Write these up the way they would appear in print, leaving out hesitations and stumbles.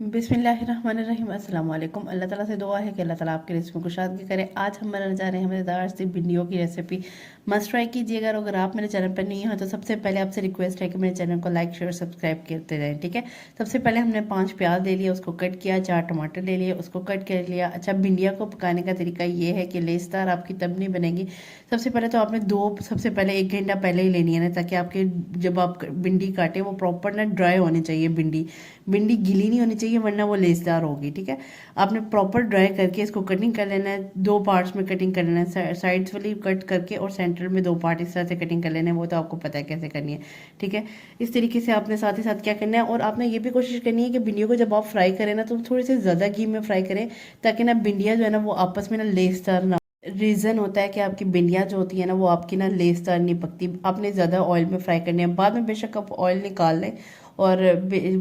बिस्मिल्लाहिर्रहमानिर्रहीम अस्सलाम वालेकुम। अल्लाह ताला से दुआ है कि अल्लाह ताला आपके रिज़्क़ में कुशादगी करे। आज हम बनाने जा रहे हैं मज़ेदार सी भिंडियों की रेसिपी। मस्ट ट्राई कीजिएगा। और अगर आप मेरे चैनल पर नहीं हो तो सबसे पहले आपसे रिक्वेस्ट है कि मेरे चैनल को लाइक शेयर सब्सक्राइब करते रहें, ठीक है। सबसे पहले हमने 5 प्याज ले लिया, उसको कट किया। 4 टमाटर ले लिए, उसको कट कर लिया। अच्छा, भिंडिया को पकाने का तरीका ये है कि लेसदार आपकी तब नहीं बनेगी। सबसे पहले तो आपने सबसे पहले 1 घंटा पहले ही लेनी है ना, ताकि आपके जब आप भिंडी काटे वो प्रॉपर ना ड्राई होनी चाहिए। भिंडी गीली नहीं होनी चाहिए, वरना वो लेसदार होगी, ठीक है। आपने प्रॉपर ड्राई करके इसको कटिंग कर लेना है। 2 पार्ट्स में कटिंग कर लेना है, साइड्स वाली कट करके और सेंटर में 2 पार्ट इस तरह से कटिंग कर लेना है। वो तो आपको पता है कैसे करनी है, ठीक है। इस तरीके से आपने साथ ही साथ क्या करना है, और आपने ये भी कोशिश करनी है कि भिंडियों को जब आप फ्राई करें ना तो थोड़ी सी ज़्यादा घी में फ्राई करें, ताकि ना भिंडियाँ जो है ना वो आपस में ना लेसदार ना। रीज़न होता है कि आपकी भिंडियाँ जो होती है ना वो आपकी ना लेसदार नहीं पकती। आपने ज़्यादा ऑयल में फ्राई करने हैं, बाद में बेशक आप ऑयल निकाल लें। और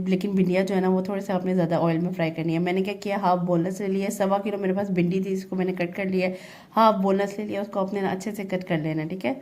लेकिन भिंडियाँ जो है ना वो थोड़े से आपने ज़्यादा ऑयल में फ्राई करनी है। मैंने क्या किया, हाफ बोनलेस ले लिया। 1.25 किलो मेरे पास भिंडी थी, इसको मैंने कट कर लिया है। हाफ बोनलेस ले लिया, उसको आपने ना अच्छे से कट कर लेना, ठीक है।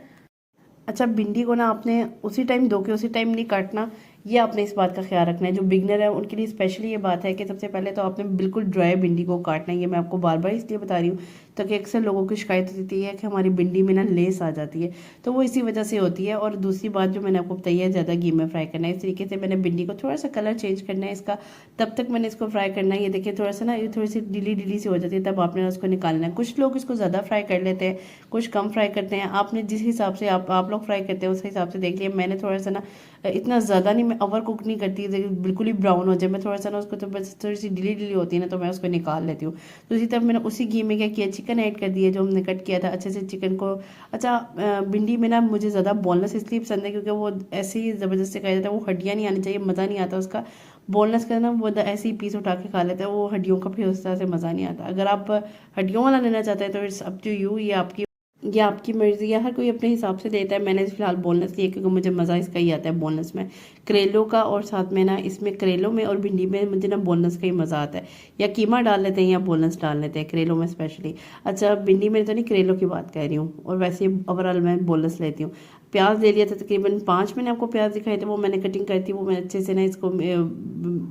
अच्छा, भिंडी को ना आपने उसी टाइम धो के उसी टाइम नहीं काटना, ये आपने इस बात का ख्याल रखना है। जो बिगनर है उनके लिए स्पेशली ये बात है कि सबसे पहले तो आपने बिल्कुल ड्राई भिंडी को काटना है। ये मैं आपको बार बार इसलिए बता रही हूँ ताकि अक्सर लोगों की शिकायत होती है कि हमारी भिंडी में ना लेस आ जाती है, तो वो इसी वजह से होती है। और दूसरी बात जो मैंने आपको बताई है, ज़्यादा घी में फ्राई करना है। इस तरीके से मैंने भिंडी को थोड़ा सा कलर चेंज करना है इसका, तब तक मैंने इसको फ्राई करना है। ये देखिए थोड़ा सा ना ये थोड़ी सी ढीली ढीली सी हो जाती है, तब आपने उसको निकालना है। कुछ लोग इसको ज़्यादा फ्राई कर लेते हैं, कुछ कम फ्राई करते हैं। आपने जिस हिसाब से आप लोग फ्राई करते हैं उस हिसाब से देख लिया। मैंने थोड़ा सा ना इतना ज़्यादा नहीं, मैं ओवर कुक नहीं करती, बिल्कुल ही ब्राउन हो जाए। मैं थोड़ा सा ना उसको तो बस थोड़ी सी ढीली ढीली होती है ना, तो मैं उसको निकाल लेती हूँ। तो इसी तरह मैंने उसी घी में क्या किया, चिकन ऐड कर दिया जो हमने कट किया था अच्छे से चिकन को। अच्छा, भिंडी में ना मुझे ज़्यादा बोनलेस इसलिए पसंद है क्योंकि वो ऐसे ही ज़बरदस्ती खाया जाता है, वो हड्डियाँ नहीं आनी चाहिए, मज़ा नहीं आता उसका। बोनलेस का ना वो ऐसे ही पीस उठा के खा लेता है, वो हड्डियों का फिर उस तरह से मज़ा नहीं आता। अगर आप हड्डियों वाला लेना चाहते हैं तो इट्स अप टू यू, ये आपकी मर्ज़ी है। हर कोई अपने हिसाब से देता है। मैंने फिलहाल बोनलेस लिया क्योंकि मुझे मज़ा इसका ही आता है बोनलेस में, करेलों का। और साथ में ना इसमें करेलों में और भिंडी में मुझे ना बोनलेस का ही मज़ा आता है। या कीमा डाल लेते हैं या बोनलेस डाल लेते हैं करेलों में स्पेशली। अच्छा, भिंडी में तो नहीं, करेलों की बात कर रही हूँ। और वैसे ओवरऑल मैं बोनलेस लेती हूँ। प्याज ले लिया था तकरीबन 5, मैंने आपको प्याज दिखाए थे, वो मैंने कटिंग करी थी। वो मैं अच्छे से ना इसको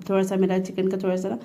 थोड़ा सा मेरा चिकन का थोड़ा सा ना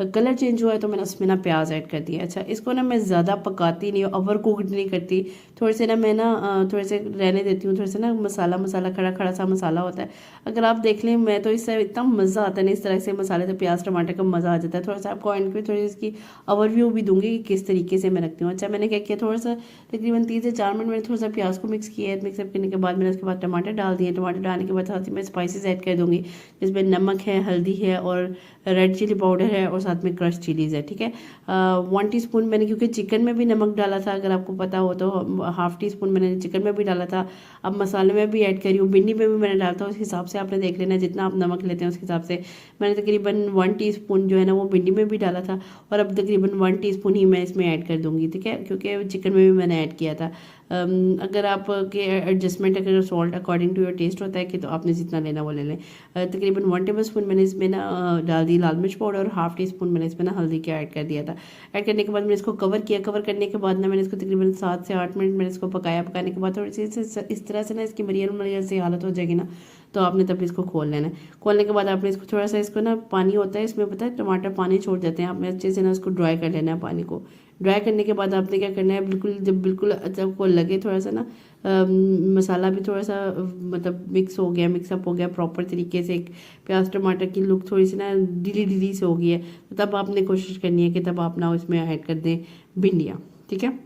कलर चेंज हुआ है तो मैंने उसमें ना प्याज ऐड कर दिया। अच्छा, इसको ना मैं ज़्यादा पकाती नहीं हूँ, ओवर कुकड नहीं करती। थोड़े से ना मैं ना थोड़े से रहने देती हूँ। थोड़े से ना मसाला खड़ा खड़ा सा मसाला होता है। अगर आप देख लें, मैं तो इससे इतना मज़ा आता है ना इस तरह से मसाले, तो प्याज टमाटर का मज़ा आ जाता है। थोड़ा सा आपको एंड पे थोड़ी इसकी ओवरव्यू भी दूंगी कि किस तरीके से मैं रखती हूँ। अच्छा, मैंने क्या किया, थोड़ा सा तकरीबन 3 से 4 मिनट मैंने थोड़ा सा प्याज को मिक्स किया है। मिक्सअप करने के बाद मैंने उसके बाद टमाटर डाल दिए। टमाटर डालने के बाद साथ ही मैं स्पाइसेस ऐड कर दूँगी, जिसमें नमक है, हल्दी है और रेड चिली पाउडर है और साथ में क्रश चिलीज़ है, ठीक है। 1 टीस्पून मैंने, क्योंकि चिकन में भी नमक डाला था, अगर आपको पता हो तो हाफ टी स्पून मैंने चिकन में भी डाला था। अब मसाले में भी ऐड करी हूँ, भिंडी में भी मैंने डाला था। उस हिसाब से आपने देख लेना, जितना आप नमक लेते हैं उस हिसाब से। मैंने तकरीबन 1 टीस्पून जो है ना वो भिंडी में भी डाला था, और अब तकरीबन 1 टीस्पून ही मैं इसमें ऐड कर दूँगी, ठीक है, क्योंकि चिकन में भी मैंने ऐड किया था। अगर आपके एडजस्टमेंट अगर salt according to your taste होता है कि तो आपने जितना लेना वो ले लें। तकरीबन 1 टेबल स्पून मैंने इसमें ना डाल दी लाल मिर्च पाउडर, और हाफ टी स्पून मैंने इसमें ना हल्दी का ऐड कर दिया था। ऐड करने के बाद मैंने इसको कवर किया। कवर करने के बाद ना मैंने इसको तकरीबन 7 से 8 मिनट मैंने इसको पकाया। पकाने के बाद थोड़ी सी इस तरह से ना इसकी मरियल मरियल सी हालत हो जाएगी ना, तो आपने तब इसको खोल लेना है। खोलने के बाद आपने इसको थोड़ा सा, इसको ना पानी होता है इसमें, पता है टमाटर पानी छोड़ देते हैं, आपने अच्छे से ना उसको ड्राई कर लेना है। पानी को ड्राई करने के बाद आपने क्या करना है, जब बिल्कुल आपको लगे थोड़ा सा ना मसाला भी थोड़ा सा मतलब मिक्स हो गया, मिक्सअप हो गया प्रॉपर तरीके से, एक प्याज टमाटर की लुक थोड़ी सी ना ढीली ढीली से हो गई है, तो तब आपने कोशिश करनी है कि तब आप ना उसमें ऐड कर दें भिंडियाँ, ठीक है।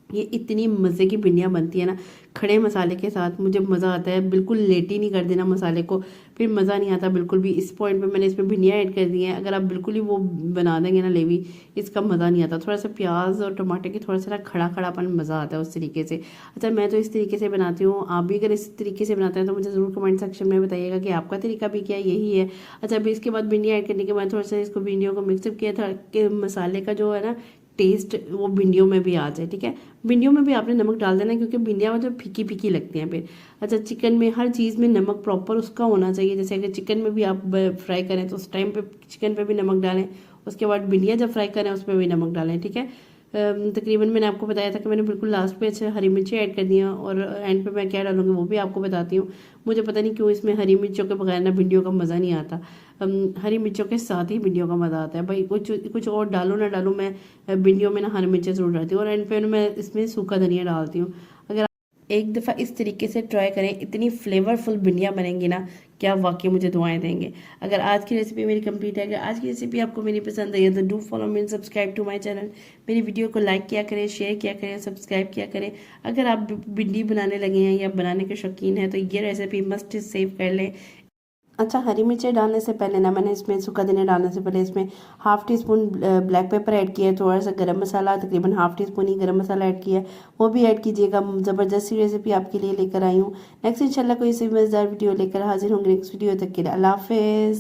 ये इतनी मज़े की भिंडियाँ बनती है ना खड़े मसाले के साथ, मुझे मज़ा आता है। बिल्कुल लेटी नहीं कर देना मसाले को, फिर मज़ा नहीं आता बिल्कुल भी। इस पॉइंट पे मैंने इसमें भिंडियाँ ऐड कर दी हैं। अगर आप बिल्कुल ही वो बना देंगे ना लेवी, इसका मज़ा नहीं आता। थोड़ा सा प्याज और टमाटर की थोड़ा सा ना खड़ा खड़ापन मज़ा आता है उस तरीके से। अच्छा, मैं तो इस तरीके से बनाती हूँ, आप भी अगर इस तरीके से बनाते हैं तो मुझे ज़रूर कमेंट सेक्शन में बताइएगा कि आपका तरीका भी क्या यही है। अच्छा, अभी इसके बाद भिंडियाँ ऐड करने के बाद थोड़ा सा इसको भिंडियों को मिक्सअप किया था कि मसाले का जो है ना टेस्ट वो भिंडियों में भी आ जाए, ठीक है। भिंडियों में भी आपने नमक डाल देना, क्योंकि भिंडियाँ मतलब फीकी फीकी लगती हैं फिर। अच्छा, चिकन में हर चीज़ में नमक प्रॉपर उसका होना चाहिए। जैसे अगर चिकन में भी आप फ्राई करें तो उस टाइम पे चिकन पे भी नमक डालें, उसके बाद भिंडियाँ जब फ्राई करें उसमें भी नमक डालें, ठीक है। तकरीबन मैंने आपको बताया था कि मैंने बिल्कुल लास्ट पे अच्छे हरी मिर्ची ऐड कर दी हैं, और एंड पे मैं क्या डालूंगी वो भी आपको बताती हूँ। मुझे पता नहीं क्यों इसमें हरी मिर्चों के बगैर ना भिंडियों का मज़ा नहीं आता। हरी मिर्चों के साथ ही भिंडियों का मज़ा आता है भाई। कुछ कुछ और डालूँ ना डालूँ, मैं भिंडियों में ना हरी मिर्चें ज़रूर डालती हूँ, और एंड पे मैं इसमें सूखा धनिया डालती हूँ। अगर एक दफ़ा इस तरीके से ट्राई करें, इतनी फ्लेवरफुल भिंडियाँ बनेंगी ना कि आप वाकई मुझे दुआएं देंगे। अगर आज की रेसिपी मेरी कंप्लीट है, अगर आज की रेसिपी आपको मेरी पसंद आई है तो do follow me and subscribe to my channel. मेरी वीडियो को लाइक किया करें, शेयर किया करें, सब्सक्राइब किया करें। अगर आप भिंडी बनाने लगे हैं या बनाने के शौकीन हैं तो ये रेसिपी मस्ट सेव कर लें। अच्छा, हरी मिर्चें डालने से पहले ना मैंने इसमें सूखा धनिया डालने से पहले इसमें half tea spoon black pepper add किया है, थोड़ा सा गरम मसाला, तकरीबन हाफ़ टी स्पून ही गरम मसाला ऐड किया है, वो भी ऐड कीजिएगा। ज़बरदस्त सी रेसिपी आपके लिए लेकर आई हूँ। नेक्स्ट इंशाल्लाह कोई सी मज़ेदार वीडियो लेकर हाजिर होंगे। नेक्स्ट वीडियो तक के लिए अल्लाह हाफ़िज़।